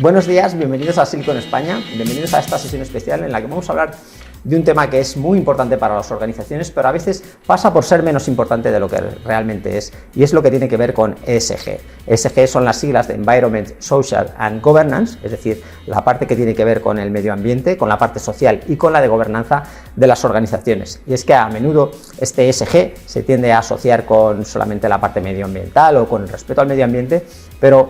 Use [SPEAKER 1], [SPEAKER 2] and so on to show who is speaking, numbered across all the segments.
[SPEAKER 1] Buenos días, bienvenidos a Silicon España, bienvenidos a esta sesión especial en la que vamos a hablar de un tema que es muy importante para las organizaciones, pero a veces pasa por ser menos importante de lo que realmente es, y es lo que tiene que ver con ESG. ESG son las siglas de Environment, Social and Governance, es decir, la parte que tiene que ver con el medio ambiente, con la parte social y con la de gobernanza de las organizaciones. Y es que a menudo este ESG se tiende a asociar con solamente la parte medioambiental o con el respeto al medio ambiente, pero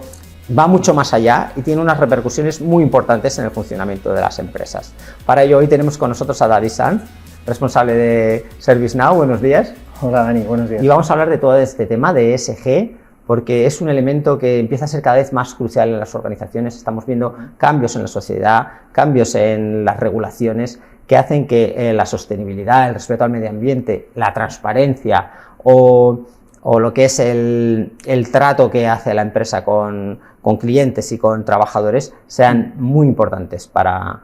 [SPEAKER 1] va mucho más allá y tiene unas repercusiones muy importantes en el funcionamiento de las empresas. Para ello hoy tenemos con nosotros a David Sanz, responsable de ServiceNow. Buenos días.
[SPEAKER 2] Hola Dani, buenos días.
[SPEAKER 1] Y vamos a hablar de todo este tema de ESG porque es un elemento que empieza a ser cada vez más crucial en las organizaciones. Estamos viendo cambios en la sociedad, cambios en las regulaciones que hacen que la sostenibilidad, el respeto al medio ambiente, la transparencia o lo que es el trato que hace la empresa con clientes y con trabajadores sean muy importantes para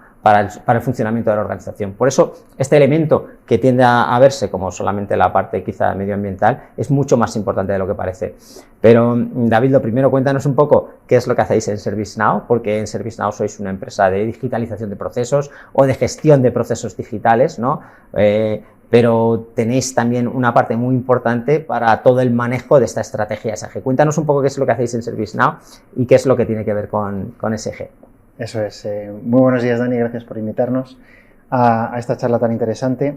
[SPEAKER 1] el funcionamiento de la organización. Por eso, este elemento que tiende a verse como solamente la parte quizá medioambiental es mucho más importante de lo que parece. Pero, David, lo primero, cuéntanos un poco qué es lo que hacéis en ServiceNow, porque en ServiceNow sois una empresa de digitalización de procesos o de gestión de procesos digitales, ¿no? Pero tenéis también una parte muy importante para todo el manejo de esta estrategia ESG. Cuéntanos un poco qué es lo que hacéis en ServiceNow y qué es lo que tiene que ver con ESG.
[SPEAKER 2] Eso es. Muy buenos días, Dani, gracias por invitarnos a esta charla tan interesante.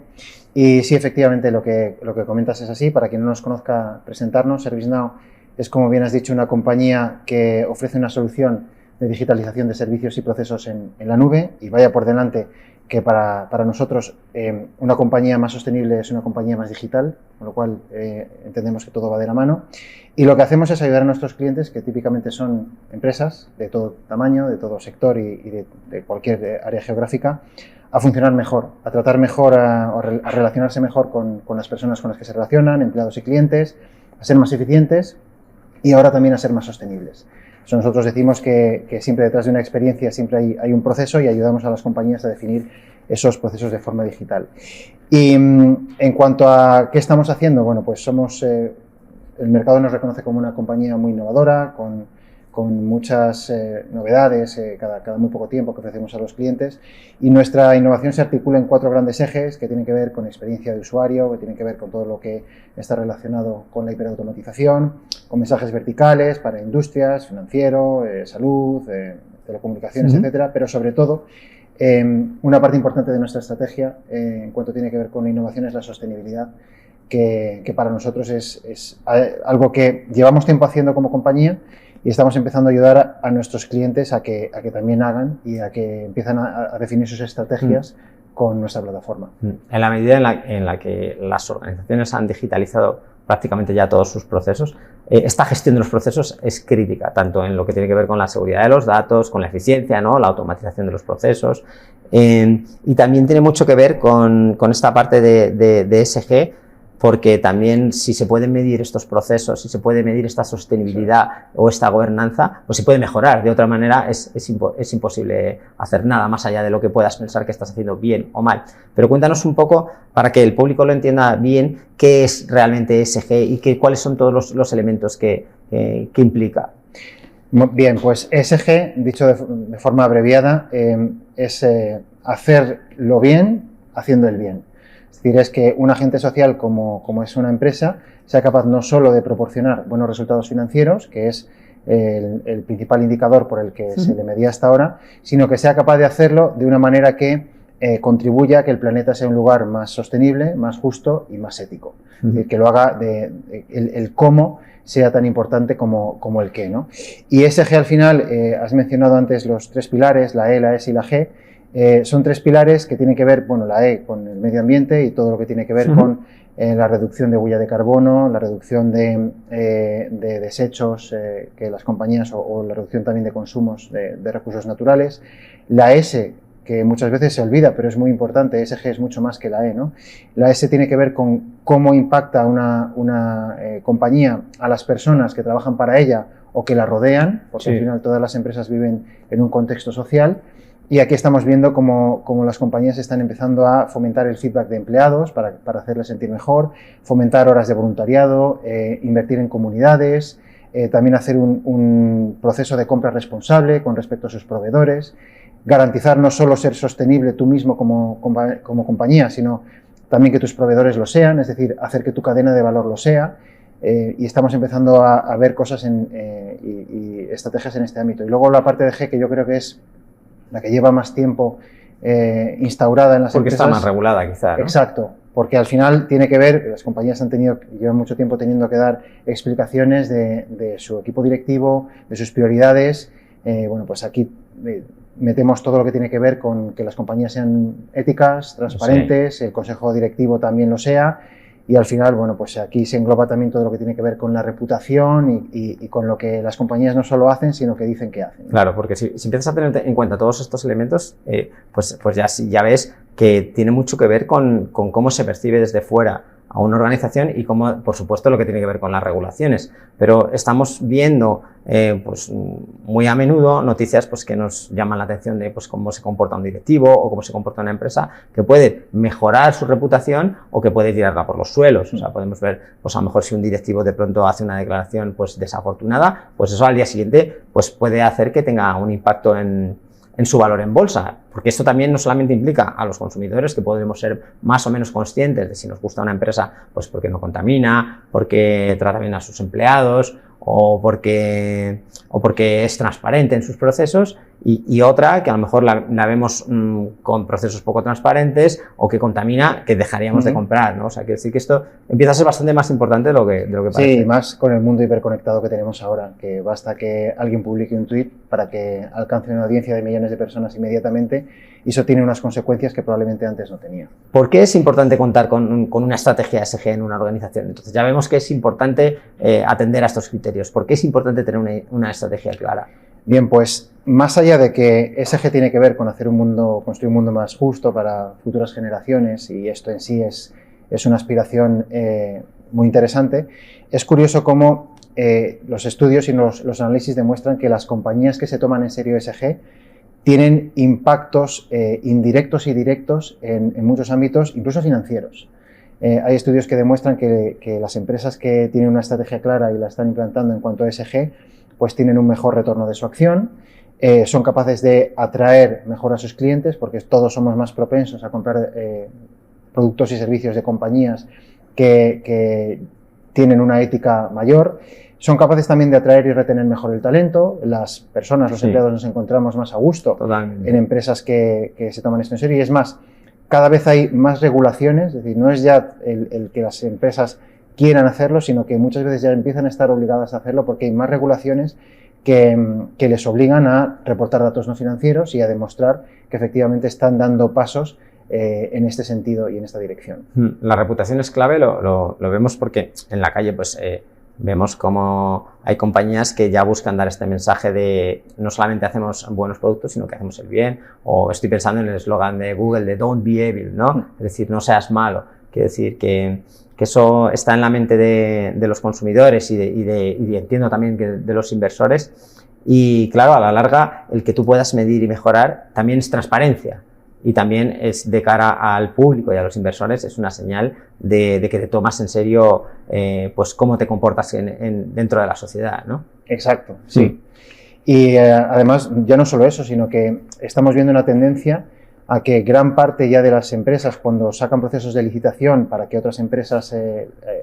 [SPEAKER 2] Y sí, efectivamente, lo que comentas es así. Para quien no nos conozca, presentarnos, ServiceNow es, como bien has dicho, una compañía que ofrece una solución de digitalización de servicios y procesos en la nube, y vaya por delante que para nosotros una compañía más sostenible es una compañía más digital, con lo cual entendemos que todo va de la mano. Y lo que hacemos es ayudar a nuestros clientes, que típicamente son empresas de todo tamaño, de todo sector y de cualquier área geográfica, a funcionar mejor, a tratar mejor, a relacionarse mejor con las personas con las que se relacionan, empleados y clientes, a ser más eficientes y ahora también a ser más sostenibles. Nosotros decimos que siempre detrás de una experiencia siempre hay un proceso, y ayudamos a las compañías a definir esos procesos de forma digital. Y en cuanto a qué estamos haciendo, bueno, pues el mercado nos reconoce como una compañía muy innovadora, con muchas novedades cada muy poco tiempo que ofrecemos a los clientes, y nuestra innovación se articula en 4 grandes ejes que tienen que ver con experiencia de usuario, que tienen que ver con todo lo que está relacionado con la hiperautomatización, con mensajes verticales para industrias, financiero, salud, telecomunicaciones, etcétera, pero sobre todo una parte importante de nuestra estrategia en cuanto tiene que ver con la innovación es la sostenibilidad, que para nosotros es algo que llevamos tiempo haciendo como compañía, y estamos empezando a ayudar a nuestros clientes a que también hagan y a que empiezan a definir sus estrategias con nuestra plataforma.
[SPEAKER 1] En la medida en la que las organizaciones han digitalizado prácticamente ya todos sus procesos, esta gestión de los procesos es crítica, tanto en lo que tiene que ver con la seguridad de los datos, con la eficiencia, ¿no?, la automatización de los procesos, y también tiene mucho que ver con esta parte de ESG, porque también si se pueden medir estos procesos, si se puede medir esta sostenibilidad o esta gobernanza, pues se puede mejorar. De otra manera es imposible hacer nada más allá de lo que puedas pensar que estás haciendo bien o mal. Pero cuéntanos un poco, para que el público lo entienda bien, qué es realmente ESG y cuáles son todos los elementos que implica.
[SPEAKER 2] Bien, pues ESG, dicho de forma abreviada, es hacerlo bien haciendo el bien. Es decir, es que un agente social como es una empresa sea capaz no solo de proporcionar buenos resultados financieros, que es el principal indicador por el que se le medía hasta ahora, sino que sea capaz de hacerlo de una manera que contribuya a que el planeta sea un lugar más sostenible, más justo y más ético. Es decir, que lo haga el cómo sea tan importante como el qué, ¿no? Y ESG al final, has mencionado antes los 3 pilares, la E, la S y la G. Son 3 pilares que tienen que ver, bueno, la E con el medio ambiente y todo lo que tiene que ver con la reducción de huella de carbono, la reducción de desechos que las compañías o la reducción también de consumos de recursos naturales. La S, que muchas veces se olvida, pero es muy importante, ESG es mucho más que la E, ¿no? La S tiene que ver con cómo impacta una compañía a las personas que trabajan para ella o que la rodean, porque al final todas las empresas viven en un contexto social. Y aquí estamos viendo cómo las compañías están empezando a fomentar el feedback de empleados para hacerles sentir mejor, fomentar horas de voluntariado, invertir en comunidades, también hacer un proceso de compra responsable con respecto a sus proveedores, garantizar no solo ser sostenible tú mismo como compañía, sino también que tus proveedores lo sean, es decir, hacer que tu cadena de valor lo sea. Y estamos empezando a ver cosas y estrategias en este ámbito. Y luego la parte de G, que yo creo que es la que lleva más tiempo instaurada en las
[SPEAKER 1] porque
[SPEAKER 2] empresas.
[SPEAKER 1] Porque está más regulada, quizá, ¿no?
[SPEAKER 2] Exacto, porque al final tiene que ver, las compañías llevan mucho tiempo teniendo que dar explicaciones de su equipo directivo, de sus prioridades. Bueno, pues aquí metemos todo lo que tiene que ver con que las compañías sean éticas, transparentes, sí. El consejo directivo también lo sea. Y al final, bueno, pues aquí se engloba también todo lo que tiene que ver con la reputación y con lo que las compañías no solo hacen, sino que dicen que hacen.
[SPEAKER 1] Claro, porque si empiezas a tener en cuenta todos estos elementos, pues ya ves que tiene mucho que ver con cómo se percibe desde fuera a una organización y cómo, por supuesto, lo que tiene que ver con las regulaciones. Pero estamos viendo pues muy a menudo noticias pues que nos llaman la atención de pues cómo se comporta un directivo o cómo se comporta una empresa que puede mejorar su reputación o que puede tirarla por los suelos. O sea, podemos ver, pues a lo mejor si un directivo de pronto hace una declaración pues desafortunada, pues eso al día siguiente pues puede hacer que tenga un impacto en su valor en bolsa, porque esto también no solamente implica a los consumidores, que podemos ser más o menos conscientes de si nos gusta una empresa, pues porque no contamina, porque trata bien a sus empleados o porque es transparente en sus procesos, y otra que a lo mejor la vemos con procesos poco transparentes o que contamina, que dejaríamos de comprar, ¿no? O sea, quiero decir que esto empieza a ser bastante más importante de lo que parece.
[SPEAKER 2] Sí, más con el mundo hiperconectado que tenemos ahora, que basta que alguien publique un tuit para que alcance una audiencia de millones de personas inmediatamente, y eso tiene unas consecuencias que probablemente antes no tenía.
[SPEAKER 1] ¿Por qué es importante contar con una estrategia ESG en una organización? Entonces ya vemos que es importante atender a estos criterios. ¿Por qué es importante tener una estrategia clara?
[SPEAKER 2] Bien, pues más allá de que ESG tiene que ver con construir un mundo más justo para futuras generaciones, y esto en sí es una aspiración muy interesante, es curioso cómo los estudios y los análisis demuestran que las compañías que se toman en serio ESG tienen impactos indirectos y directos en muchos ámbitos, incluso financieros. Hay estudios que demuestran que las empresas que tienen una estrategia clara y la están implantando en cuanto a ESG, pues tienen un mejor retorno de su acción, son capaces de atraer mejor a sus clientes, porque todos somos más propensos a comprar productos y servicios de compañías que tienen una ética mayor. Son capaces también de atraer y retener mejor el talento. Las personas, los empleados, nos encontramos más a gusto en empresas que se toman esto en serio. Y es más, cada vez hay más regulaciones, es decir, no es ya el que las empresas quieran hacerlo, sino que muchas veces ya empiezan a estar obligadas a hacerlo porque hay más regulaciones que les obligan a reportar datos no financieros y a demostrar que efectivamente están dando pasos en este sentido y en esta dirección.
[SPEAKER 1] La reputación es clave, lo vemos porque en la calle pues vemos cómo hay compañías que ya buscan dar este mensaje de no solamente hacemos buenos productos, sino que hacemos el bien, o estoy pensando en el eslogan de Google de Don't be evil, ¿no? Es decir, no seas malo. Quiere decir que eso está en la mente de los consumidores y entiendo también que de los inversores. Y claro, a la larga, el que tú puedas medir y mejorar también es transparencia. Y también es de cara al público y a los inversores, es una señal de que te tomas en serio pues cómo te comportas dentro de la sociedad, ¿no?
[SPEAKER 2] Exacto, sí. Y además, ya no solo eso, sino que estamos viendo una tendencia a que gran parte ya de las empresas, cuando sacan procesos de licitación para que otras empresas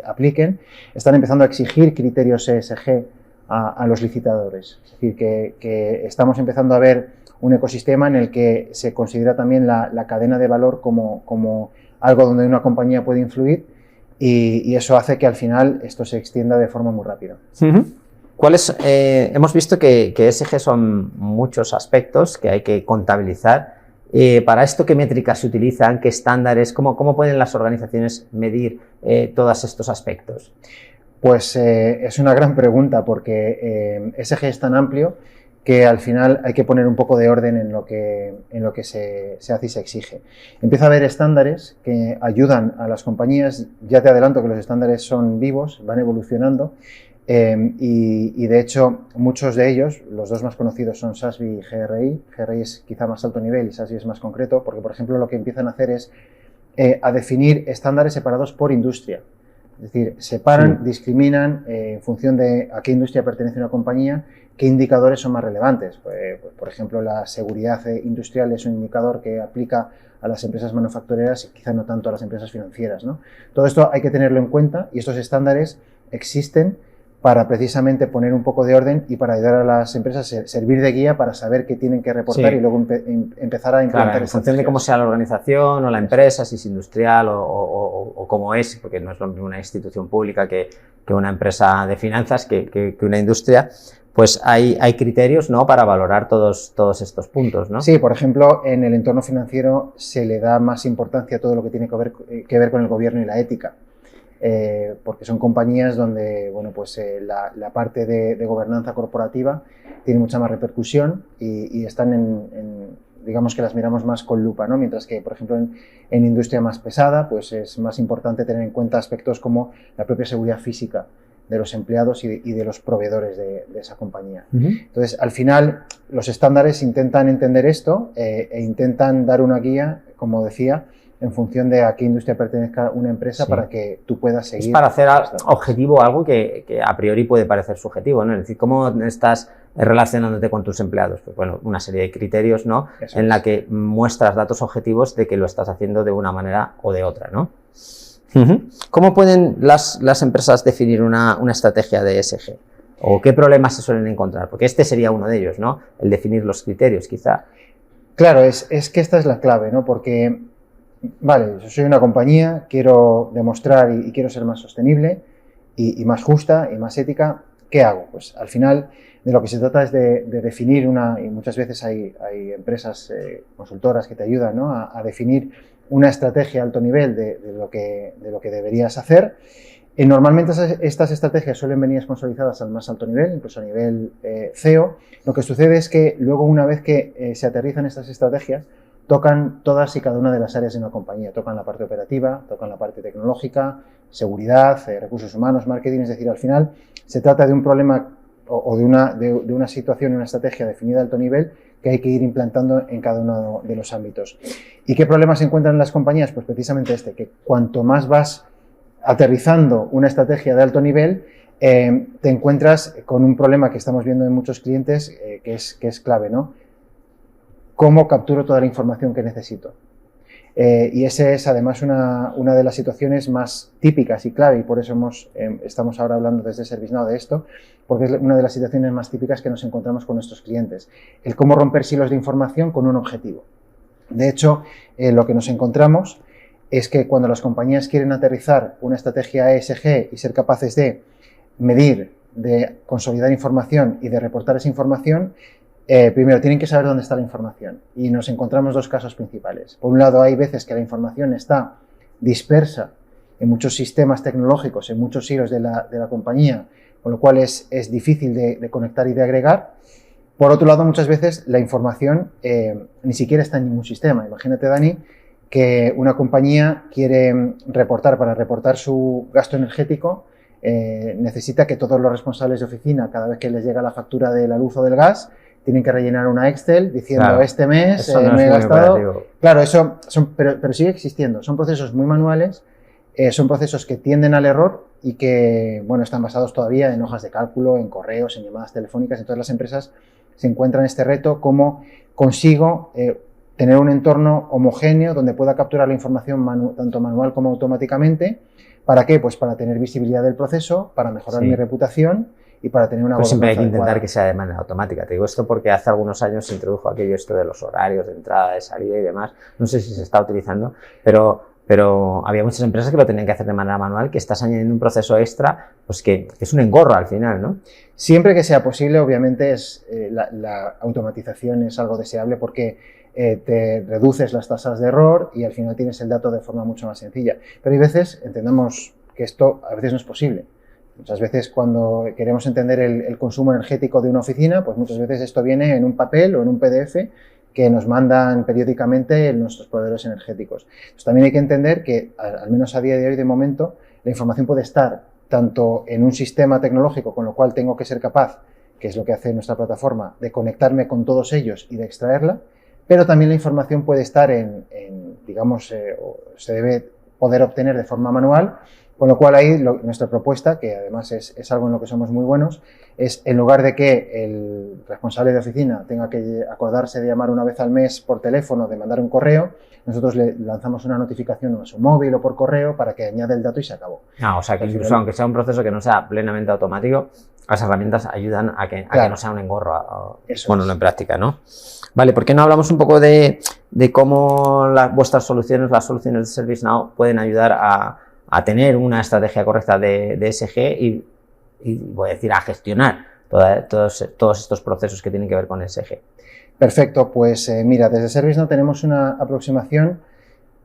[SPEAKER 2] apliquen, están empezando a exigir criterios ESG a los licitadores. Es decir, que estamos empezando a ver un ecosistema en el que se considera también la cadena de valor como algo donde una compañía puede influir, y eso hace que al final esto se extienda de forma muy rápida.
[SPEAKER 1] Hemos visto que ESG son muchos aspectos que hay que contabilizar. Para esto, ¿qué métricas se utilizan? ¿Qué estándares? ¿Cómo pueden las organizaciones medir todos estos aspectos?
[SPEAKER 2] Pues es una gran pregunta, porque ESG es tan amplio que al final hay que poner un poco de orden en lo que se hace y se exige. Empieza a haber estándares que ayudan a las compañías. Ya te adelanto que los estándares son vivos, van evolucionando, y de hecho muchos de ellos, los dos más conocidos son SASB y GRI. GRI es quizá más alto nivel y SASB es más concreto, porque por ejemplo lo que empiezan a hacer es a definir estándares separados por industria. Es decir, separan,
[SPEAKER 1] Sí.
[SPEAKER 2] discriminan en función de a qué industria pertenece una compañía, qué indicadores son más relevantes. Pues, por ejemplo, la seguridad industrial es un indicador que aplica a las empresas manufactureras y quizá no tanto a las empresas financieras, ¿no? Todo esto hay que tenerlo en cuenta y estos estándares existen para precisamente poner un poco de orden y para ayudar a las empresas a servir de guía para saber qué tienen que reportar
[SPEAKER 1] Sí.
[SPEAKER 2] y luego empezar a implementar
[SPEAKER 1] Claro, en función de cómo sea la organización o la empresa, si es industrial o cómo es, porque no es lo mismo una institución pública que una empresa de finanzas, que una industria, pues hay criterios, ¿no?, para valorar todos estos puntos, ¿no?
[SPEAKER 2] Sí, por ejemplo, en el entorno financiero se le da más importancia a todo lo que tiene que ver con el gobierno y la ética. Porque son compañías donde bueno, pues, la parte de gobernanza corporativa tiene mucha más repercusión y están digamos que las miramos más con lupa, ¿no? Mientras que, por ejemplo, en industria más pesada, pues es más importante tener en cuenta aspectos como la propia seguridad física de los empleados y de los proveedores de esa compañía. Entonces, al final, los estándares intentan entender esto e intentan dar una guía, como decía, en función de a qué industria pertenezca una empresa, sí, para que tú puedas seguir.
[SPEAKER 1] Es para hacer objetivo algo que a priori puede parecer subjetivo, ¿no? Es decir, ¿cómo estás relacionándote con tus empleados? Pues bueno, una serie de criterios, ¿no?, en la que muestras datos objetivos de que lo estás haciendo de una manera o de otra, ¿no? ¿Cómo pueden las empresas definir una estrategia de ESG? ¿O qué problemas se suelen encontrar? Porque este sería uno de ellos, ¿no? El definir los criterios, quizá.
[SPEAKER 2] Claro, es que esta es la clave, ¿no? Porque vale, yo soy una compañía, quiero demostrar y quiero ser más sostenible y más justa y más ética. ¿Qué hago? Pues al final de lo que se trata es de definir y muchas veces hay empresas consultoras que te ayudan, ¿no?, a definir una estrategia a alto nivel de lo que deberías hacer. Normalmente estas estrategias suelen venir sponsorizadas al más alto nivel, incluso a nivel CEO. Lo que sucede es que luego, una vez que se aterrizan estas estrategias, tocan todas y cada una de las áreas de una compañía. Tocan la parte operativa, tocan la parte tecnológica, seguridad, recursos humanos, marketing. Es decir, al final se trata de un problema o de una situación, una estrategia definida a alto nivel que hay que ir implantando en cada uno de los ámbitos. ¿Y qué problemas se encuentran en las compañías? Pues precisamente que cuanto más vas aterrizando una estrategia de alto nivel, te encuentras con un problema que estamos viendo en muchos clientes que es clave, ¿no? ¿Cómo capturo toda la información que necesito? Y esa es además una de las situaciones más típicas y clave, y por eso estamos ahora hablando desde ServiceNow de esto, porque es una de las situaciones más típicas que nos encontramos con nuestros clientes. El cómo romper silos de información con un objetivo. De hecho, lo que nos encontramos es que cuando las compañías quieren aterrizar una estrategia ESG y ser capaces de medir, de consolidar información y de reportar esa información, primero tienen que saber dónde está la información, y nos encontramos dos casos principales. Por un lado, hay veces que la información está dispersa en muchos sistemas tecnológicos, en muchos hilos de la compañía, con lo cual es difícil de conectar y de agregar. Por otro lado, muchas veces la información ni siquiera está en ningún sistema. Imagínate, Dani, que una compañía quiere para reportar su gasto energético, necesita que todos los responsables de oficina, cada vez que les llega la factura de la luz o del gas, tienen que rellenar una Excel diciendo, claro, este mes me he gastado. Operativo. Claro, pero sigue existiendo. Son procesos muy manuales, son procesos que tienden al error y que, bueno, están basados todavía en hojas de cálculo, en correos, en llamadas telefónicas. Entonces las empresas se encuentran este reto: cómo consigo tener un entorno homogéneo donde pueda capturar la información tanto manual como automáticamente. ¿Para qué? Pues para tener visibilidad del proceso, para mejorar mi reputación y para tener una
[SPEAKER 1] pues siempre hay que
[SPEAKER 2] adecuada.
[SPEAKER 1] intentar que sea de manera automática. Te digo esto porque hace algunos años se introdujo esto de los horarios de entrada, de salida y demás. No sé si se está utilizando, pero había muchas empresas que lo tenían que hacer de manera manual, que estás añadiendo un proceso extra, pues que es un engorro al final, ¿no?
[SPEAKER 2] Siempre que sea posible, obviamente, la automatización es algo deseable porque te reduces las tasas de error y al final tienes el dato de forma mucho más sencilla. Pero hay veces, entendamos que esto a veces no es posible. Muchas veces cuando queremos entender el consumo energético de una oficina, pues muchas veces esto viene en un papel o en un PDF que nos mandan periódicamente nuestros proveedores energéticos. Pues también hay que entender que, al menos a día de hoy, de momento, la información puede estar tanto en un sistema tecnológico, con lo cual tengo que ser capaz, que es lo que hace nuestra plataforma, de conectarme con todos ellos y de extraerla, pero también la información puede estar digamos, se debe poder obtener de forma manual Con lo cual ahí nuestra propuesta, que además es algo en lo que somos muy buenos, es en lugar de que el responsable de oficina tenga que acordarse de llamar una vez al mes por teléfono, de mandar un correo, nosotros le lanzamos una notificación a su móvil o por correo para que añade el dato y se acabó.
[SPEAKER 1] O sea que incluso aunque sea un proceso que no sea plenamente automático, las herramientas ayudan a que no sea un engorro, ponerlo en práctica, ¿no? Vale, ¿por qué no hablamos un poco de cómo vuestras soluciones, las soluciones de ServiceNow, pueden ayudar a tener una estrategia correcta de ESG y voy a decir, a gestionar todos estos procesos que tienen que ver con ESG?
[SPEAKER 2] Perfecto, pues mira, desde ServiceNow tenemos una aproximación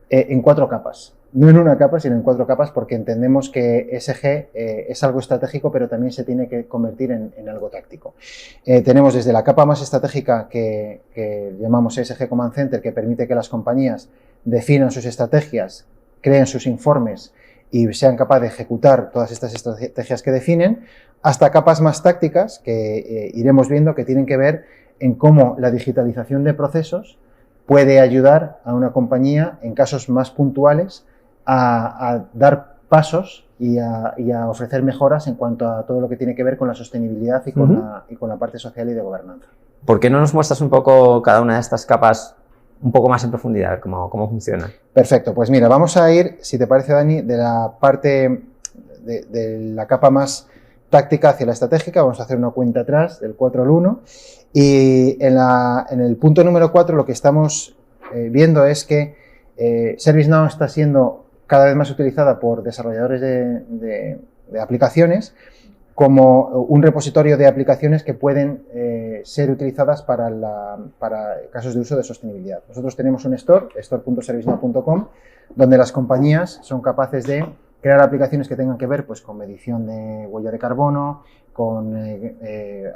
[SPEAKER 2] en 4 capas. No en una capa, sino en 4 capas, porque entendemos que ESG es algo estratégico, pero también se tiene que convertir en algo táctico. Tenemos desde la capa más estratégica que llamamos ESG Command Center, que permite que las compañías definan sus estrategias, creen sus informes y sean capaces de ejecutar todas estas estrategias que definen, hasta capas más tácticas que iremos viendo que tienen que ver en cómo la digitalización de procesos puede ayudar a una compañía en casos más puntuales a dar pasos y a ofrecer mejoras en cuanto a todo lo que tiene que ver con la sostenibilidad y con la parte social y de gobernanza.
[SPEAKER 1] ¿Por qué no nos muestras un poco cada una de estas capas un poco más en profundidad, cómo funciona?
[SPEAKER 2] Perfecto, pues mira, vamos a ir, si te parece, Dani, de la parte de la capa más táctica hacia la estratégica. Vamos a hacer una cuenta atrás del 4 al 1 y en el punto número 4 lo que estamos viendo es que ServiceNow está siendo cada vez más utilizada por desarrolladores de aplicaciones como un repositorio de aplicaciones que pueden ser utilizadas para casos de uso de sostenibilidad. Nosotros tenemos un store.servicenow.com, donde las compañías son capaces de crear aplicaciones que tengan que ver pues, con medición de huella de carbono, con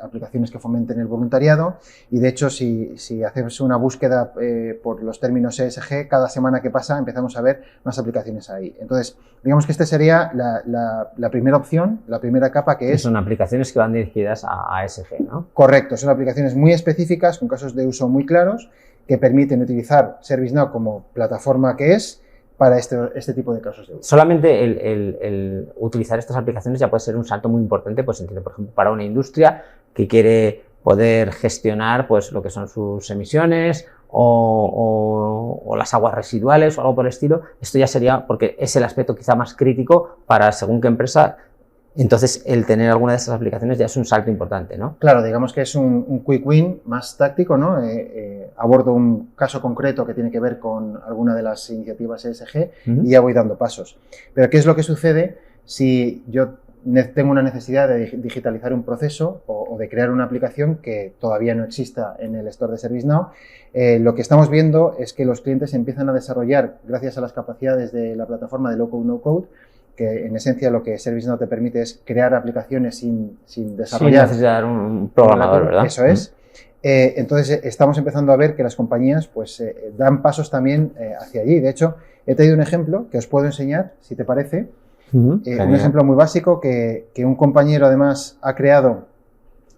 [SPEAKER 2] aplicaciones que fomenten el voluntariado y de hecho si hacemos una búsqueda por los términos ESG, cada semana que pasa empezamos a ver más aplicaciones ahí. Entonces, digamos que esta sería la primera opción, la primera capa que es...
[SPEAKER 1] Son aplicaciones que van dirigidas a ESG, ¿no?
[SPEAKER 2] Correcto, son aplicaciones muy específicas con casos de uso muy claros que permiten utilizar ServiceNow como plataforma que es para este tipo de casos de uso.
[SPEAKER 1] Solamente el utilizar estas aplicaciones ya puede ser un salto muy importante, pues entiendo, por ejemplo, para una industria que quiere poder gestionar pues lo que son sus emisiones o las aguas residuales o algo por el estilo. Esto ya sería, porque es el aspecto quizá más crítico para según qué empresa. Entonces, el tener alguna de esas aplicaciones ya es un salto importante, ¿no?
[SPEAKER 2] Claro, digamos que es un quick win más táctico, ¿no? Abordo un caso concreto que tiene que ver con alguna de las iniciativas ESG y ya voy dando pasos. Pero, ¿qué es lo que sucede si yo tengo una necesidad de digitalizar un proceso o de crear una aplicación que todavía no exista en el store de ServiceNow? Lo que estamos viendo es que los clientes empiezan a desarrollar, gracias a las capacidades de la plataforma de Low Code, No Code, que en esencia lo que ServiceNow te permite es crear aplicaciones sin desarrollar.
[SPEAKER 1] Sin necesitar un programador, ¿verdad?
[SPEAKER 2] Eso es. Entonces estamos empezando a ver que las compañías pues dan pasos también hacia allí. De hecho, he traído un ejemplo que os puedo enseñar, si te parece. Un ejemplo muy básico que un compañero además ha creado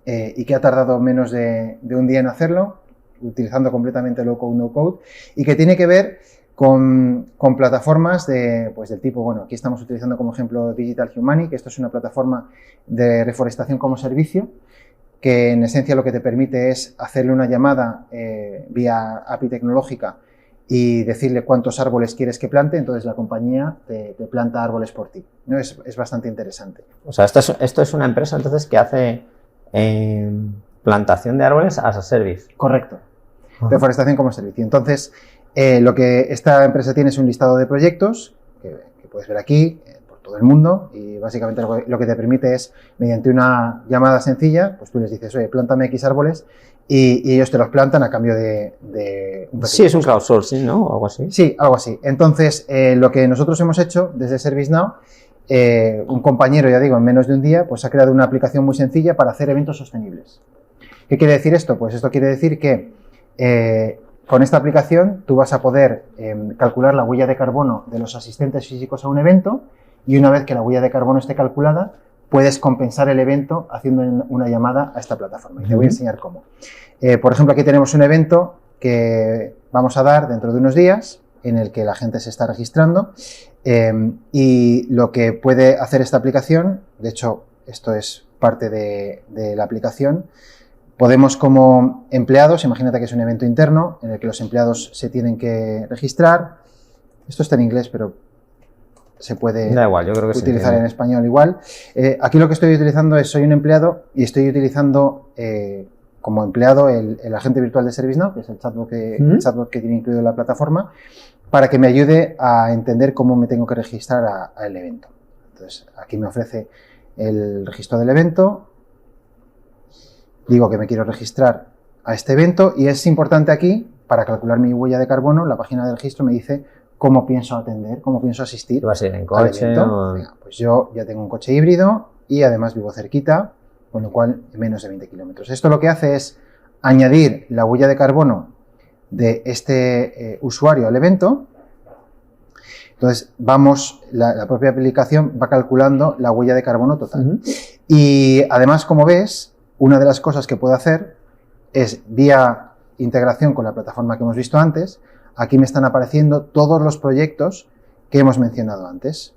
[SPEAKER 2] y que ha tardado menos de un día en hacerlo, utilizando completamente Low Code, No Code, y que tiene que ver con plataformas del tipo, bueno, aquí estamos utilizando como ejemplo Digital Humani, que esto es una plataforma de reforestación como servicio, que en esencia lo que te permite es hacerle una llamada vía API tecnológica y decirle cuántos árboles quieres que plante, entonces la compañía te planta árboles por ti, ¿no? Es bastante interesante.
[SPEAKER 1] O sea, esto es una empresa entonces que hace plantación de árboles as a service.
[SPEAKER 2] Correcto. Reforestación como servicio. Entonces, lo que esta empresa tiene es un listado de proyectos que puedes ver aquí por todo el mundo y básicamente lo que te permite es, mediante una llamada sencilla, pues tú les dices, oye, plántame X árboles y ellos te los plantan a cambio de un
[SPEAKER 1] Sí, es un crowdsourcing, ¿no? O algo así.
[SPEAKER 2] Sí, algo así. Entonces, lo que nosotros hemos hecho desde ServiceNow, un compañero, ya digo, en menos de un día, pues ha creado una aplicación muy sencilla para hacer eventos sostenibles. ¿Qué quiere decir esto? Pues esto quiere decir que con esta aplicación tú vas a poder calcular la huella de carbono de los asistentes físicos a un evento y una vez que la huella de carbono esté calculada, puedes compensar el evento haciendo una llamada a esta plataforma. Y te voy a enseñar cómo. Por ejemplo, aquí tenemos un evento que vamos a dar dentro de unos días en el que la gente se está registrando Y lo que puede hacer esta aplicación, de hecho, esto es parte de la aplicación, podemos como empleados, imagínate que es un evento interno en el que los empleados se tienen que registrar. Esto está en inglés, pero se puede
[SPEAKER 1] Da igual, yo creo que
[SPEAKER 2] utilizar en español igual. Aquí lo que estoy utilizando es, soy un empleado y estoy utilizando como empleado el agente virtual de ServiceNow, que es el chatbot que tiene incluido en la plataforma, para que me ayude a entender cómo me tengo que registrar al evento. Entonces, aquí me ofrece el registro del evento, digo que me quiero registrar a este evento y es importante aquí, para calcular mi huella de carbono, la página de registro me dice cómo pienso atender, cómo pienso asistir.
[SPEAKER 1] ¿Va a ser en coche?
[SPEAKER 2] Venga, pues yo ya tengo un coche híbrido y además vivo cerquita, con lo cual menos de 20 kilómetros. Esto lo que hace es añadir la huella de carbono de este usuario al evento. Entonces, la propia aplicación va calculando la huella de carbono total. Y además, como ves, una de las cosas que puedo hacer es, vía integración con la plataforma que hemos visto antes, aquí me están apareciendo todos los proyectos que hemos mencionado antes.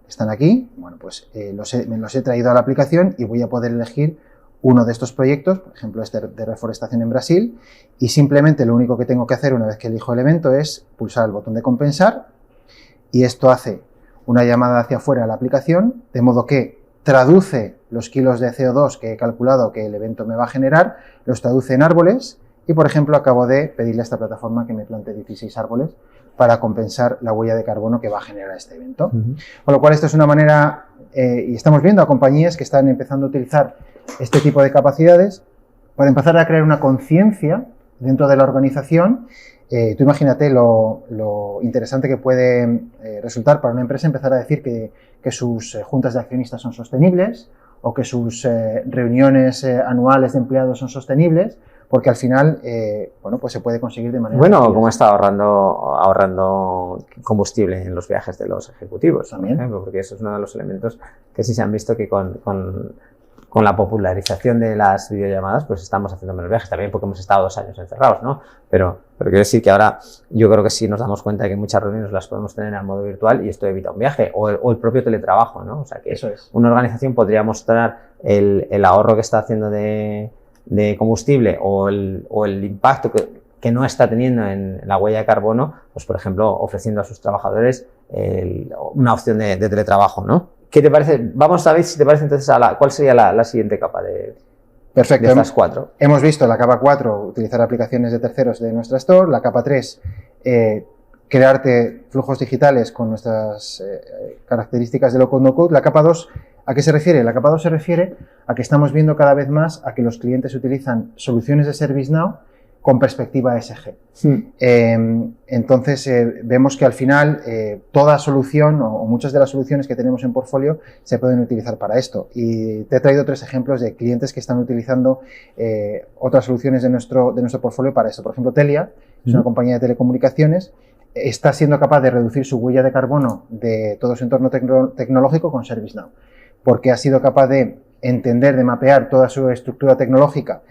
[SPEAKER 2] Están aquí, bueno, pues me los he traído a la aplicación y voy a poder elegir uno de estos proyectos, por ejemplo este de reforestación en Brasil, y simplemente lo único que tengo que hacer una vez que elijo el evento es pulsar el botón de compensar y esto hace una llamada hacia afuera a la aplicación, de modo que traduce los kilos de CO2 que he calculado que el evento me va a generar, los traduce en árboles y, por ejemplo, acabo de pedirle a esta plataforma que me plante 16 árboles para compensar la huella de carbono que va a generar este evento. Con lo cual, esto es una manera, y estamos viendo a compañías que están empezando a utilizar este tipo de capacidades para empezar a crear una conciencia dentro de la organización. Tú imagínate lo interesante que puede resultar para una empresa empezar a decir que sus juntas de accionistas son sostenibles o que sus reuniones anuales de empleados son sostenibles, porque al final, bueno, pues se puede conseguir de manera...
[SPEAKER 1] Bueno, como está ahorrando combustible en los viajes de los ejecutivos, también, por ejemplo, porque eso es uno de los elementos que sí se han visto que con la popularización de las videollamadas, pues estamos haciendo menos viajes, también porque hemos estado 2 años encerrados, ¿no? Pero quiero decir que ahora yo creo que sí nos damos cuenta de que muchas reuniones las podemos tener en modo virtual y esto evita un viaje, o el propio teletrabajo, ¿no? O sea que
[SPEAKER 2] eso es.
[SPEAKER 1] Una organización podría mostrar el ahorro que está haciendo de combustible o el impacto que no está teniendo en la huella de carbono, pues por ejemplo ofreciendo a sus trabajadores una opción de teletrabajo, ¿no? ¿Qué te parece? Vamos a ver si te parece entonces cuál sería la siguiente capa de estas 4.
[SPEAKER 2] Hemos visto la capa 4, utilizar aplicaciones de terceros de nuestra store. La capa 3, crearte flujos digitales con nuestras características de low-code, no-code. La capa 2, ¿a qué se refiere? La capa 2 se refiere a que estamos viendo cada vez más a que los clientes utilizan soluciones de ServiceNow con perspectiva ESG. Entonces, vemos que al final toda solución o muchas de las soluciones que tenemos en portfolio se pueden utilizar para esto. Y te he traído 3 ejemplos de clientes que están utilizando otras soluciones de nuestro portfolio para esto. Por ejemplo, Telia, es una compañía de telecomunicaciones, está siendo capaz de reducir su huella de carbono de todo su entorno tecnológico con ServiceNow, porque ha sido capaz de entender, de mapear toda su estructura tecnológica,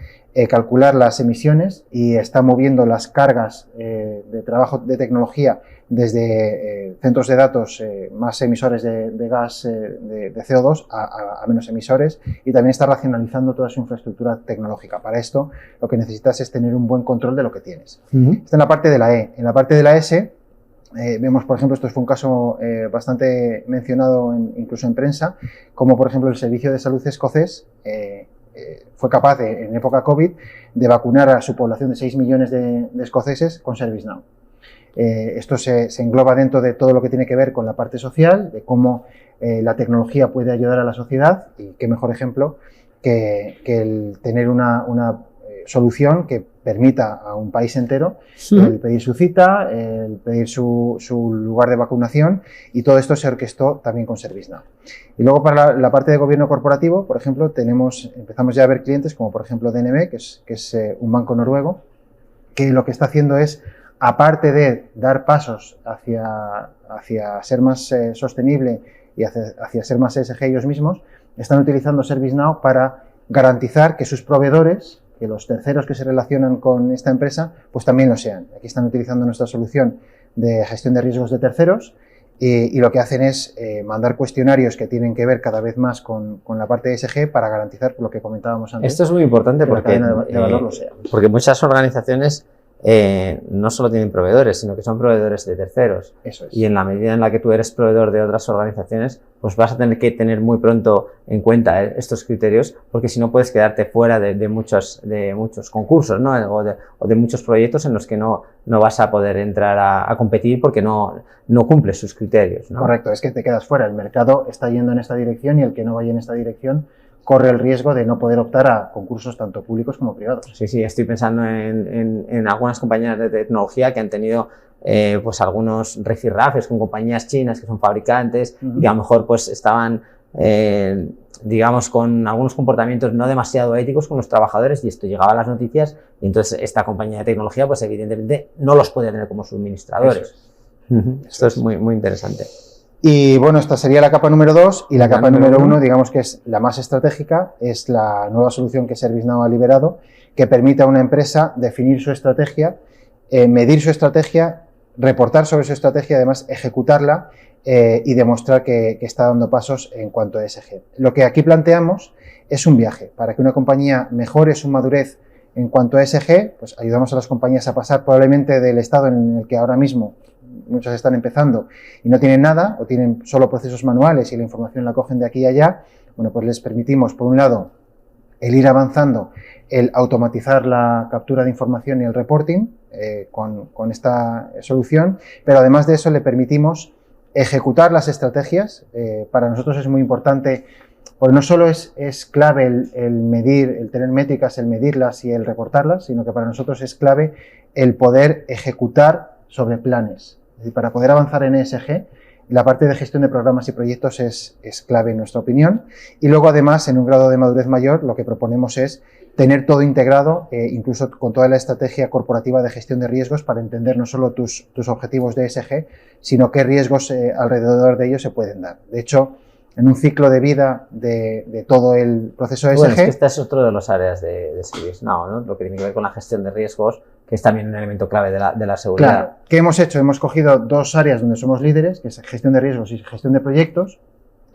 [SPEAKER 2] calcular las emisiones y está moviendo las cargas de trabajo de tecnología desde centros de datos más emisores de gas de CO2 a menos emisores, y también está racionalizando toda su infraestructura tecnológica. Para esto lo que necesitas es tener un buen control de lo que tienes. Está en la parte de la E. En la parte de la S vemos, por ejemplo, esto fue un caso bastante mencionado incluso en prensa, como por ejemplo el Servicio de Salud escocés fue capaz en época COVID de vacunar a su población de 6 millones de escoceses con ServiceNow. Esto se engloba dentro de todo lo que tiene que ver con la parte social, de cómo la tecnología puede ayudar a la sociedad, y qué mejor ejemplo que el tener una solución que permita a un país entero el pedir su cita, el pedir su lugar de vacunación, y todo esto se orquestó también con ServiceNow. Y luego para la parte de gobierno corporativo, por ejemplo, empezamos ya a ver clientes como por ejemplo DNB, que es un banco noruego, que lo que está haciendo es, aparte de dar pasos hacia ser más sostenible y hacia ser más ESG ellos mismos, están utilizando ServiceNow para garantizar que sus proveedores, que los terceros que se relacionan con esta empresa, pues también lo sean. Aquí están utilizando nuestra solución de gestión de riesgos de terceros y lo que hacen es mandar cuestionarios que tienen que ver cada vez más con la parte de ESG para garantizar lo que comentábamos antes.
[SPEAKER 1] Esto es muy importante porque,
[SPEAKER 2] de valor lo sea.
[SPEAKER 1] Porque muchas organizaciones no solo tienen proveedores, sino que son proveedores de terceros.
[SPEAKER 2] Eso es.
[SPEAKER 1] Y en la medida en la que tú eres proveedor de otras organizaciones, pues vas a tener que tener muy pronto en cuenta estos criterios, porque si no puedes quedarte fuera de muchos concursos, ¿no? o de muchos proyectos en los que no vas a poder entrar a competir porque no cumples sus criterios, ¿no?
[SPEAKER 2] Correcto, es que te quedas fuera. El mercado está yendo en esta dirección y el que no vaya en esta dirección corre el riesgo de no poder optar a concursos tanto públicos como privados.
[SPEAKER 1] Sí, estoy pensando en algunas compañías de tecnología que han tenido pues algunos rifirrafes con compañías chinas que son fabricantes y que a lo mejor pues estaban digamos con algunos comportamientos no demasiado éticos con los trabajadores, y esto llegaba a las noticias, y entonces esta compañía de tecnología pues evidentemente no los puede tener como suministradores. Esto es muy, muy interesante.
[SPEAKER 2] Y bueno, esta sería la capa número 2, y la capa número 1, digamos que es la más estratégica, es la nueva solución que ServiceNow ha liberado, que permite a una empresa definir su estrategia, medir su estrategia, reportar sobre su estrategia y además ejecutarla y demostrar que está dando pasos en cuanto a ESG. Lo que aquí planteamos es un viaje. Para que una compañía mejore su madurez en cuanto a ESG, pues ayudamos a las compañías a pasar probablemente del estado en el que ahora mismo muchas están empezando y no tienen nada, o tienen solo procesos manuales y la información la cogen de aquí y allá. Bueno, pues les permitimos, por un lado, el ir avanzando, el automatizar la captura de información y el reporting con esta solución, pero además de eso le permitimos ejecutar las estrategias. Para nosotros es muy importante, porque no solo es clave el medir, el tener métricas, el medirlas y el reportarlas, sino que para nosotros es clave el poder ejecutar sobre planes. Es decir, para poder avanzar en ESG, la parte de gestión de programas y proyectos es clave en nuestra opinión. Y luego, además, en un grado de madurez mayor, lo que proponemos es tener todo integrado, incluso con toda la estrategia corporativa de gestión de riesgos, para entender no solo tus objetivos de ESG, sino qué riesgos alrededor de ellos se pueden dar. De hecho, en un ciclo de vida de todo el proceso de ESG...
[SPEAKER 1] Bueno, es que esta es otro de las áreas de ServiceNow, ¿no? Lo que tiene que ver con la gestión de riesgos, que es también un elemento clave de la seguridad.
[SPEAKER 2] Claro. ¿Qué hemos hecho? Hemos cogido dos áreas donde somos líderes, que es gestión de riesgos y gestión de proyectos,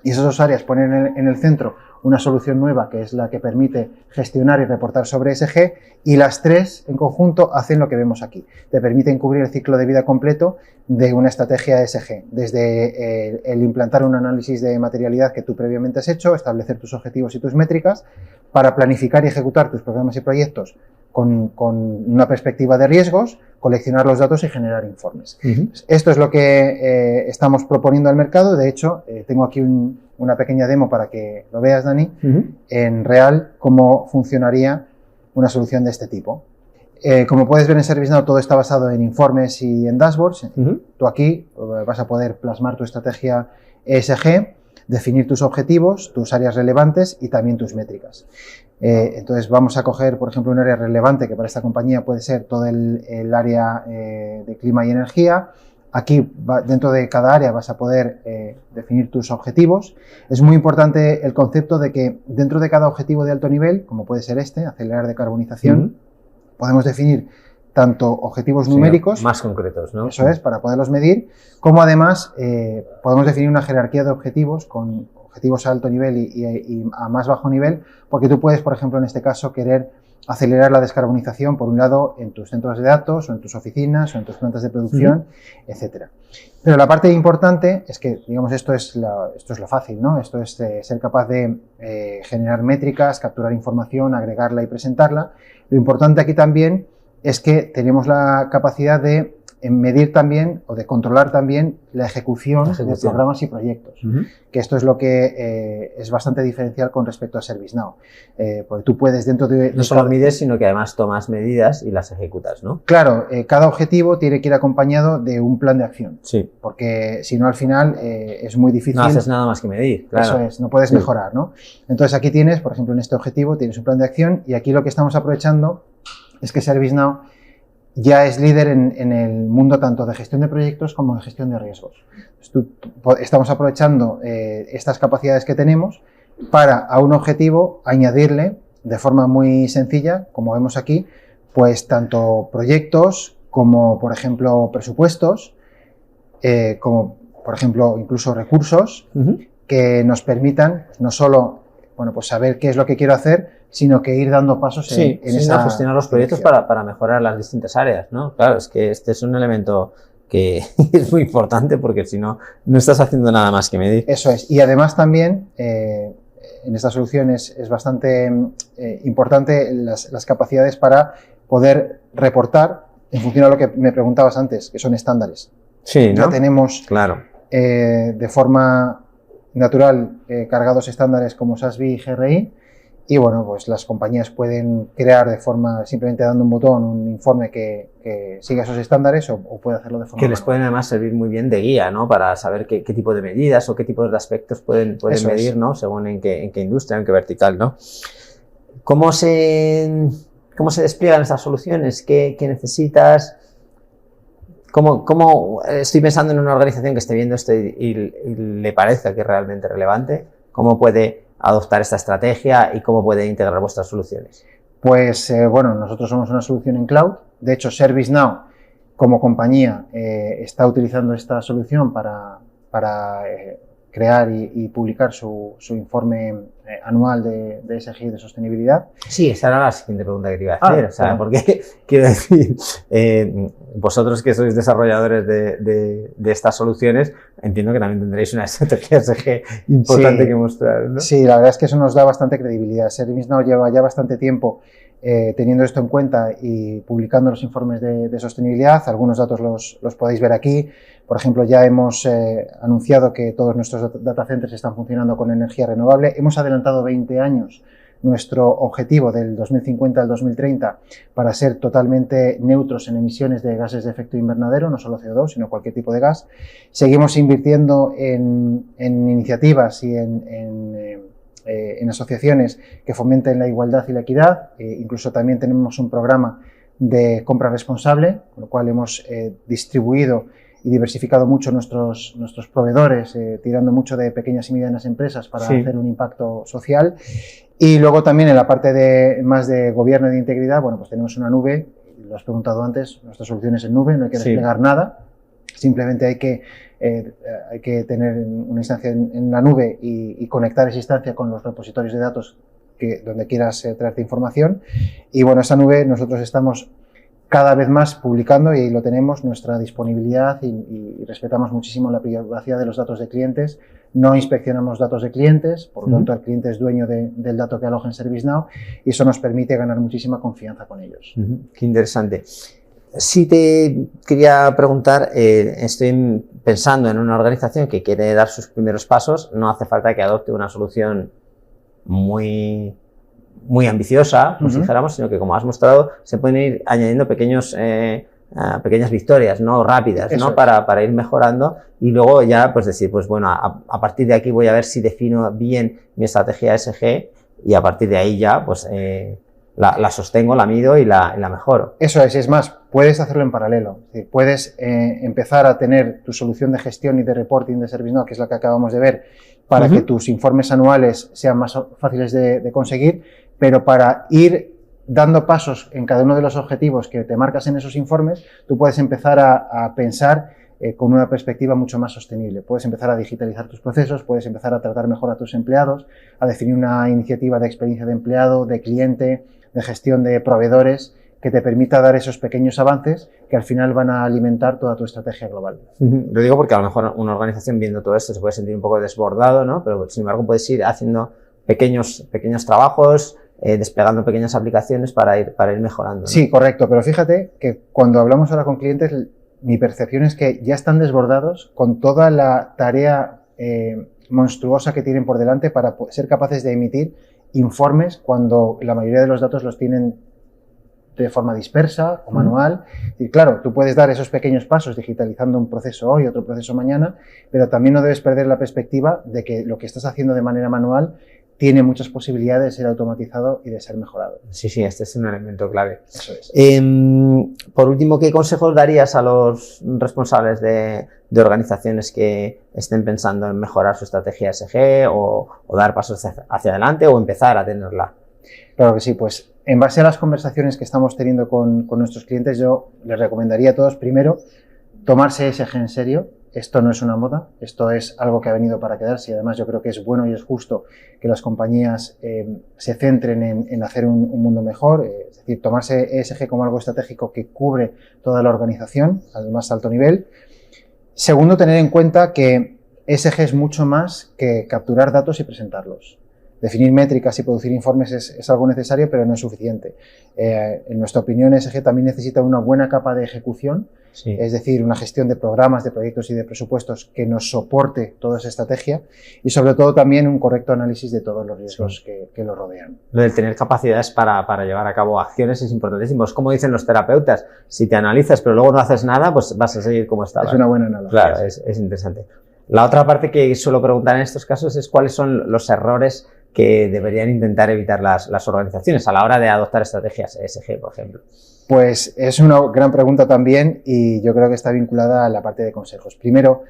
[SPEAKER 2] y esas dos áreas ponen en el centro una solución nueva, que es la que permite gestionar y reportar sobre ESG, y las tres en conjunto hacen lo que vemos aquí. Te permiten cubrir el ciclo de vida completo de una estrategia ESG, desde el implantar un análisis de materialidad que tú previamente has hecho, establecer tus objetivos y tus métricas, para planificar y ejecutar tus programas y proyectos con una perspectiva de riesgos, coleccionar los datos y generar informes. Esto es lo que estamos proponiendo al mercado. De hecho, tengo aquí una pequeña demo para que lo veas, Dani, en real, cómo funcionaría una solución de este tipo. Como puedes ver en ServiceNow, todo está basado en informes y en dashboards. Tú aquí vas a poder plasmar tu estrategia ESG, definir tus objetivos, tus áreas relevantes y también tus métricas. Entonces vamos a coger, por ejemplo, un área relevante que para esta compañía puede ser todo el área de clima y energía. Aquí, dentro de cada área, vas a poder definir tus objetivos. Es muy importante el concepto de que dentro de cada objetivo de alto nivel, como puede ser acelerar decarbonización, podemos definir tanto objetivos numéricos,
[SPEAKER 1] más concretos, ¿no?
[SPEAKER 2] Eso es, para poderlos medir, como además podemos definir una jerarquía de objetivos con objetivos a alto nivel y a más bajo nivel, porque tú puedes, por ejemplo, en este caso, querer acelerar la descarbonización, por un lado, en tus centros de datos, o en tus oficinas, o en tus plantas de producción, etcétera. Pero la parte importante es que, digamos, esto es lo fácil, ¿no? Esto es ser capaz de generar métricas, capturar información, agregarla y presentarla. Lo importante aquí también es que tenemos la capacidad de medir también o de controlar también la ejecución de programas y proyectos, que esto es lo que es bastante diferencial con respecto a ServiceNow, porque tú puedes dentro de...
[SPEAKER 1] No solo mides, sino que además tomas medidas y las ejecutas, ¿no?
[SPEAKER 2] Claro, cada objetivo tiene que ir acompañado de un plan de acción,
[SPEAKER 1] sí,
[SPEAKER 2] porque si no al final es muy difícil.
[SPEAKER 1] No haces nada más que medir, claro.
[SPEAKER 2] Eso es, no puedes mejorar, ¿no? Entonces aquí tienes, por ejemplo, en este objetivo tienes un plan de acción, y aquí lo que estamos aprovechando es que ServiceNow ya es líder en el mundo tanto de gestión de proyectos como de gestión de riesgos. Estamos aprovechando estas capacidades que tenemos para a un objetivo añadirle de forma muy sencilla, como vemos aquí, pues tanto proyectos como, por ejemplo, presupuestos, como por ejemplo, incluso recursos que nos permitan no solo pues saber qué es lo que quiero hacer, sino que ir dando pasos en esa
[SPEAKER 1] gestionar los proyectos para mejorar las distintas áreas, ¿no? Claro, es que este es un elemento que es muy importante porque si no, no estás haciendo nada más que medir.
[SPEAKER 2] Eso es. Y además también en esta solución es bastante importante las capacidades para poder reportar en función a lo que me preguntabas antes, que son estándares.
[SPEAKER 1] Sí, ¿no?
[SPEAKER 2] Ya tenemos de forma natural cargados estándares como SASB y GRI, y bueno, pues las compañías pueden crear de forma, simplemente dando un botón, un informe que siga esos estándares o puede hacerlo de forma
[SPEAKER 1] que les pueden además servir muy bien de guía, ¿no? Para saber qué tipo de medidas o qué tipos de aspectos pueden medir, ¿no? Según en qué industria, en qué vertical, ¿no? ¿Cómo se despliegan estas soluciones? ¿Qué necesitas? ¿Cómo estoy pensando en una organización que esté viendo esto y le parezca que es realmente relevante? ¿Cómo puede adoptar esta estrategia y cómo puede integrar vuestras soluciones?
[SPEAKER 2] Pues bueno, nosotros somos una solución en cloud. De hecho, ServiceNow como compañía está utilizando esta solución para crear y publicar su informe anual de ESG de sostenibilidad.
[SPEAKER 1] Sí, esa era la siguiente pregunta que te iba a hacer. Porque quiero decir, vosotros que sois desarrolladores de estas soluciones, entiendo que también tendréis una estrategia ESG importante que mostrar, ¿no?
[SPEAKER 2] Sí, la verdad es que eso nos da bastante credibilidad. ServiceNow lleva ya bastante tiempo teniendo esto en cuenta y publicando los informes de sostenibilidad. Algunos datos los podéis ver aquí. Por ejemplo, ya hemos anunciado que todos nuestros data centers están funcionando con energía renovable. Hemos adelantado 20 años nuestro objetivo del 2050 al 2030 para ser totalmente neutros en emisiones de gases de efecto invernadero, no solo CO2, sino cualquier tipo de gas. Seguimos invirtiendo en iniciativas y en asociaciones que fomenten la igualdad y la equidad. Incluso también tenemos un programa de compra responsable, con lo cual hemos distribuido y diversificado mucho nuestros proveedores, tirando mucho de pequeñas y medianas empresas para hacer un impacto social. Y luego también en la parte más de gobierno y de integridad, bueno, pues tenemos una nube, lo has preguntado antes, nuestra solución es en nube, no hay que desplegar nada, simplemente hay que tener una instancia en la nube y conectar esa instancia con los repositorios de datos donde quieras traerte información. Y bueno, esa nube nosotros estamos cada vez más publicando, y lo tenemos, nuestra disponibilidad, y respetamos muchísimo la privacidad de los datos de clientes. No inspeccionamos datos de clientes, por lo tanto el cliente es dueño del dato que aloja en ServiceNow, y eso nos permite ganar muchísima confianza con ellos.
[SPEAKER 1] Qué interesante. Si te quería preguntar, estoy pensando en una organización que quiere dar sus primeros pasos, no hace falta que adopte una solución muy ambiciosa, pues dijéramos, sino que, como has mostrado, se pueden ir añadiendo pequeñas victorias, ¿no? Rápidas, ¿no? Para ir mejorando, y luego ya pues decir, pues bueno, a partir de aquí voy a ver si defino bien mi estrategia ESG, y a partir de ahí ya pues la sostengo, la mido y la mejoro.
[SPEAKER 2] Eso es más, puedes hacerlo en paralelo. Es decir, puedes empezar a tener tu solución de gestión y de reporting de ServiceNow, que es la que acabamos de ver, para que tus informes anuales sean más fáciles de conseguir, pero para ir dando pasos en cada uno de los objetivos que te marcas en esos informes, tú puedes empezar a pensar con una perspectiva mucho más sostenible. Puedes empezar a digitalizar tus procesos, puedes empezar a tratar mejor a tus empleados, a definir una iniciativa de experiencia de empleado, de cliente, de gestión de proveedores, que te permita dar esos pequeños avances que al final van a alimentar toda tu estrategia global.
[SPEAKER 1] Lo digo porque a lo mejor una organización viendo todo esto se puede sentir un poco desbordado, ¿no? Pero sin embargo puedes ir haciendo pequeños trabajos, desplegando pequeñas aplicaciones para ir mejorando, ¿no?
[SPEAKER 2] Sí, correcto, pero fíjate que cuando hablamos ahora con clientes, mi percepción es que ya están desbordados con toda la tarea monstruosa que tienen por delante para ser capaces de emitir informes cuando la mayoría de los datos los tienen de forma dispersa o manual. Y claro, tú puedes dar esos pequeños pasos digitalizando un proceso hoy, otro proceso mañana, pero también no debes perder la perspectiva de que lo que estás haciendo de manera manual tiene muchas posibilidades de ser automatizado y de ser mejorado.
[SPEAKER 1] Sí, este es un elemento clave.
[SPEAKER 2] Eso es.
[SPEAKER 1] Por último, ¿qué consejos darías a los responsables de organizaciones que estén pensando en mejorar su estrategia ESG o dar pasos hacia adelante o empezar a tenerla?
[SPEAKER 2] Claro que sí, pues en base a las conversaciones que estamos teniendo con nuestros clientes, yo les recomendaría a todos, primero, tomarse ESG en serio. Esto no es una moda, esto es algo que ha venido para quedarse y además yo creo que es bueno y es justo que las compañías se centren en hacer un mundo mejor, es decir, tomarse ESG como algo estratégico que cubre toda la organización al más alto nivel. Segundo, tener en cuenta que ESG es mucho más que capturar datos y presentarlos. Definir métricas y producir informes es algo necesario, pero no es suficiente. En nuestra opinión, ESG también necesita una buena capa de ejecución, sí. Es decir, una gestión de programas, de proyectos y de presupuestos que nos soporte toda esa estrategia y, sobre todo, también un correcto análisis de todos los riesgos que lo rodean.
[SPEAKER 1] Lo de tener capacidades para llevar a cabo acciones es importantísimo. Es como dicen los terapeutas, si te analizas pero luego no haces nada, pues vas a seguir como estabas.
[SPEAKER 2] Es una buena analogía.
[SPEAKER 1] Claro, es interesante. La otra parte que suelo preguntar en estos casos es cuáles son los errores que deberían intentar evitar las organizaciones a la hora de adoptar estrategias ESG, por ejemplo.
[SPEAKER 2] Pues es una gran pregunta también y yo creo que está vinculada a la parte de consejos. Primero,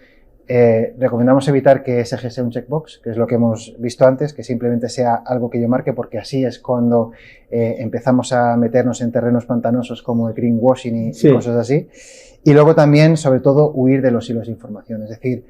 [SPEAKER 2] recomendamos evitar que ESG sea un checkbox, que es lo que hemos visto antes, que simplemente sea algo que yo marque, porque así es cuando empezamos a meternos en terrenos pantanosos como el greenwashing y cosas así. Y luego también, sobre todo, huir de los hilos de información, es decir,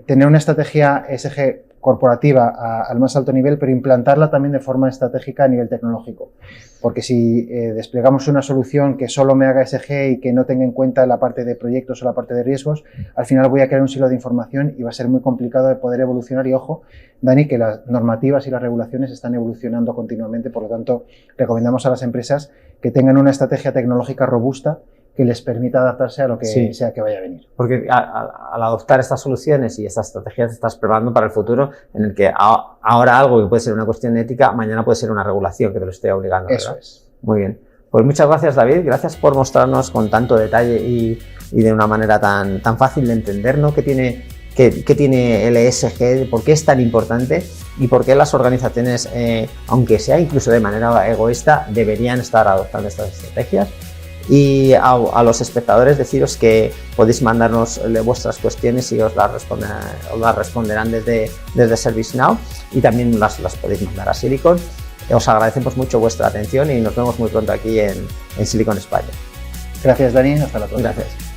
[SPEAKER 2] tener una estrategia ESG corporativa al más alto nivel, pero implantarla también de forma estratégica a nivel tecnológico. Porque si desplegamos una solución que solo me haga ESG y que no tenga en cuenta la parte de proyectos o la parte de riesgos, al final voy a crear un silo de información y va a ser muy complicado de poder evolucionar. Y ojo, Dani, que las normativas y las regulaciones están evolucionando continuamente, por lo tanto, recomendamos a las empresas que tengan una estrategia tecnológica robusta que les permita adaptarse a lo que sea que vaya a venir.
[SPEAKER 1] Porque al adoptar estas soluciones y estas estrategias te estás preparando para el futuro en el que ahora algo que puede ser una cuestión ética, mañana puede ser una regulación que te lo esté obligando.
[SPEAKER 2] Eso
[SPEAKER 1] ¿verdad?
[SPEAKER 2] Es.
[SPEAKER 1] Muy bien. Pues muchas gracias, David. Gracias por mostrarnos con tanto detalle y de una manera tan fácil de entender, ¿no? ¿Qué tiene el ESG? ¿Por qué es tan importante? Y por qué las organizaciones, aunque sea incluso de manera egoísta, deberían estar adoptando estas estrategias. Y a los espectadores deciros que podéis mandarnos vuestras cuestiones y os las responderán desde ServiceNow y también las podéis mandar a Silicon. Os agradecemos mucho vuestra atención y nos vemos muy pronto aquí en Silicon España.
[SPEAKER 2] Gracias, Dani. Hasta la próxima.
[SPEAKER 1] Gracias.